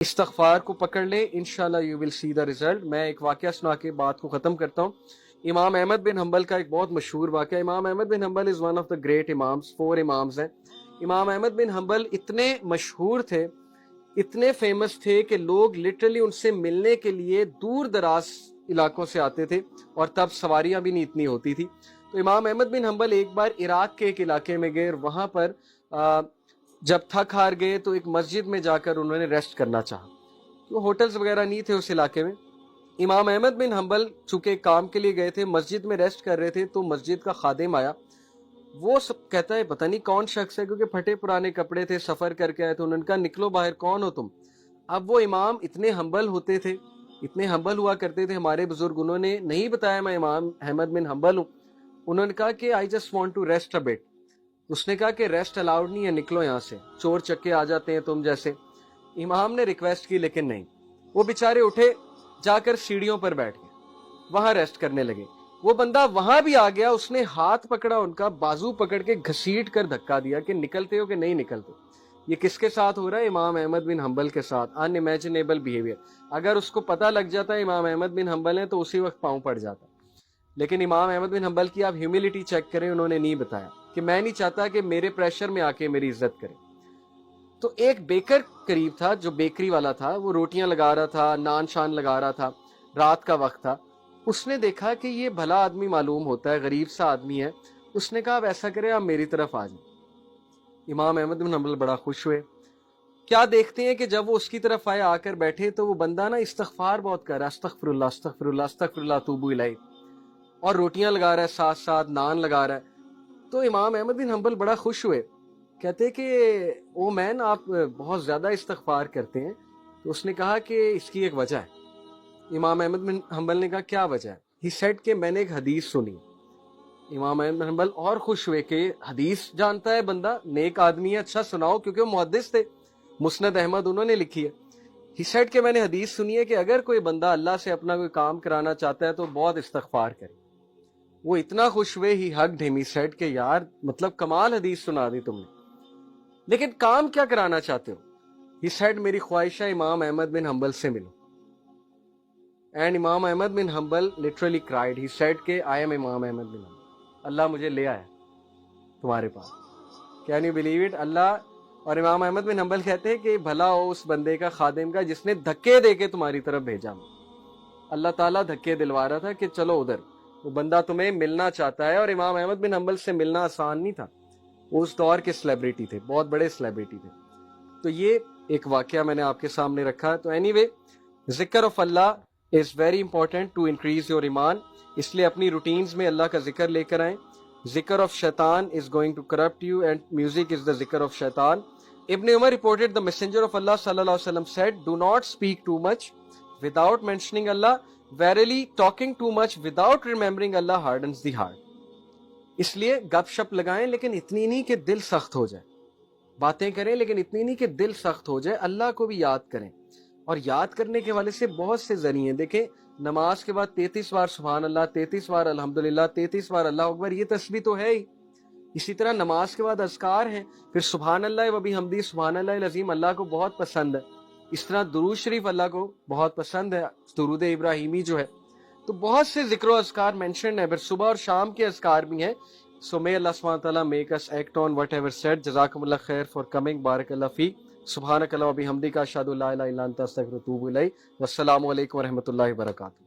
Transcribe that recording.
استغفار کو پکڑ لے انشاءاللہ you will C the result. میں ایک واقعہ سنا کے بات کو ختم کرتا ہوں. امام احمد بن حنبل کا ایک بہت مشہور واقعہ. Imam Ahmad bin Hanbal is one of the great imams. 4 imams ہیں. امام احمد بن حنبل اتنے مشہور تھے, اتنے فیمس تھے کہ لوگ لٹرلی ان سے ملنے کے لیے دور دراز علاقوں سے آتے تھے, اور تب سواریاں بھی نہیں اتنی ہوتی تھی. تو امام احمد بن حنبل ایک بار عراق کے ایک علاقے میں گئے, اور وہاں پر جب تھک ہار گئے تو ایک مسجد میں جا کر انہوں نے ریسٹ کرنا چاہا. تو ہوٹلز وغیرہ نہیں تھے اس علاقے میں. امام احمد بن حنبل چونکہ کام کے لیے گئے تھے, مسجد میں ریسٹ کر رہے تھے, تو مسجد کا خادم آیا. وہ سب کہتا ہے پتہ نہیں کون شخص ہے, کیونکہ پھٹے پرانے کپڑے تھے, سفر کر کے آئے. تو انہوں نے کہا نکلو باہر, کون ہو تم؟ اب وہ امام اتنے ہمبل ہوتے تھے, اتنے ہمبل ہوا کرتے تھے. ہمارے بزرگ انہوں نے نہیں بتایا میں امام احمد بن حنبل ہوں. انہوں نے کہا کہ I just want to rest a bit. اس نے کہا کہ ریسٹ الاؤڈ نہیں ہے, نکلو یہاں سے, چور چکے آ جاتے ہیں تم جیسے. امام نے ریکویسٹ کی لیکن نہیں. وہ بیچارے اٹھے, جا کر سیڑھیوں پر بیٹھ گئے, وہاں ریسٹ کرنے لگے. وہ بندہ وہاں بھی آ گیا, اس نے ہاتھ پکڑا ان کا, بازو پکڑ کے گھسیٹ کر دھکا دیا کہ نکلتے ہو کہ نہیں نکلتے. یہ کس کے ساتھ ہو رہا ہے؟ امام احمد بن حنبل کے ساتھ. ان امیجنیبل بیہیویئر. اگر اس کو پتہ لگ جاتا ہے امام احمد بن حنبل ہے تو اسی وقت پاؤں پڑ جاتا. لیکن امام احمد بن حنبل کی آپ ہیوملٹی چیک کریں, انہوں نے نہیں بتایا کہ میں نہیں چاہتا کہ میرے پریشر میں آ کے میری عزت کرے. تو ایک بیکر قریب تھا, جو بیکری والا تھا, وہ روٹیاں لگا رہا تھا, نان شان لگا رہا تھا, رات کا وقت تھا. اس نے دیکھا کہ یہ بھلا آدمی معلوم ہوتا ہے, غریب سا آدمی ہے. اس نے کہا اب ایسا کرے آپ میری طرف آ جائیں. امام احمد بن حنبل بڑا خوش ہوئے. کیا دیکھتے ہیں کہ جب وہ اس کی طرف آئے, آ کر بیٹھے, تو وہ بندہ نا استغفار بہت کر رہا ہے, استغفر اللہ استغفر اللہ استغفر اللہ توبو الیہ, اور روٹیاں لگا رہا ہے, ساتھ ساتھ نان لگا رہا ہے. تو امام احمد بن حنبل بڑا خوش ہوئے, کہتے کہ او مین آپ بہت زیادہ استغفار کرتے ہیں. تو اس نے کہا کہ اس کی ایک وجہ ہے. امام احمد بن حنبل نے کہا کیا وجہ ہے؟ ہی سیڈ کہ میں نے ایک حدیث سنی. امام احمد بن حنبل اور خوش ہوئے کہ حدیث جانتا ہے بندہ, نیک آدمی ہے, اچھا سناؤ, کیونکہ وہ محدث تھے, مسند احمد انہوں نے لکھی ہے. ہی سیڈ کہ میں نے حدیث سنی ہے کہ اگر کوئی بندہ اللہ سے اپنا کوئی کام کرانا چاہتا ہے تو بہت استغفار کرے. وہ اتنا خوش ہوئے, ہی ہگڈ ہم, ہی سیڈ کہ یار مطلب کمال حدیث سنا دی تم نے, لیکن کام کیا کرانا چاہتے ہو؟ ہی سیڈ میری خواہش ہے امام احمد بن حنبل سے ملو. اینڈ امام Ahmad bin Hanbal literally cried. He said کہ آئی ایم امام احمد بن حنبل, اللہ مجھے لے آیا تمہارے پاس. Can you believe it? اللہ. اور امام احمد بن حنبل کہتے ہیں کہ بھلا ہو اس بندے کا, خادم کا, جس نے دھکے دے کے تمہاری طرف بھیجا. اللہ تعالیٰ دھکے دلوا رہا تھا کہ چلو ادھر, وہ بندہ تمہیں ملنا چاہتا ہے. اور امام احمد بن حنبل سے ملنا آسان نہیں تھا, وہ اس دور کے سیلیبریٹی تھے, بہت بڑے سیلیبریٹی تھے. تو یہ ایک واقعہ میں نے آپ کے سامنے رکھا. تو اینی وے, ذکر of Allah is very important to increase your ایمان, اس لیے اپنی روٹینز میں اللہ کا ذکر لے کر آئیں. ذکر آف شیطان is going to corrupt you, and music is the ذکر آف شیطان. ابن عمر reported the messenger of Allah sallallahu alaihi wasallam said, do not speak too much without mentioning Allah. Verily talking too much without remembering Allah hardens the heart. اس لیے گپ شپ لگائیں لیکن اتنی نہیں کہ دل سخت ہو جائے, باتیں کریں لیکن اتنی نہیں کہ دل سخت ہو جائے. اللہ کو بھی یاد کریں, اور یاد کرنے کے حوالے سے بہت سے ذریعے دیکھیں. نماز کے بعد 33 بار سبحان اللہ, 33 بار الحمدللہ, 33 بار اللہ اکبر, یہ تسبیح تو ہے ہی. اسی طرح نماز کے بعد اذکار ہیں, پھر سبحان اللہ و بحمدہ, سبحان اللہ العظیم اللہ کو بہت پسند ہے. اس طرح درود شریف اللہ کو بہت پسند ہے, درود ابراہیمی جو ہے. تو بہت سے ذکر و اذکار مینشن ہے, پھر صبح اور شام کے اذکار بھی ہیں. سو may Allah subhanahu wa ta'ala make us act on whatever said. جزاکم اللہ خیر for coming. بارک اللہ فیک. سبحانک اللہ و بحمدک, اشہد ان لا الہ الا انت, استغفرک و اتوب الیک. والسلام علیکم و رحمۃ اللہ وبرکاتہ.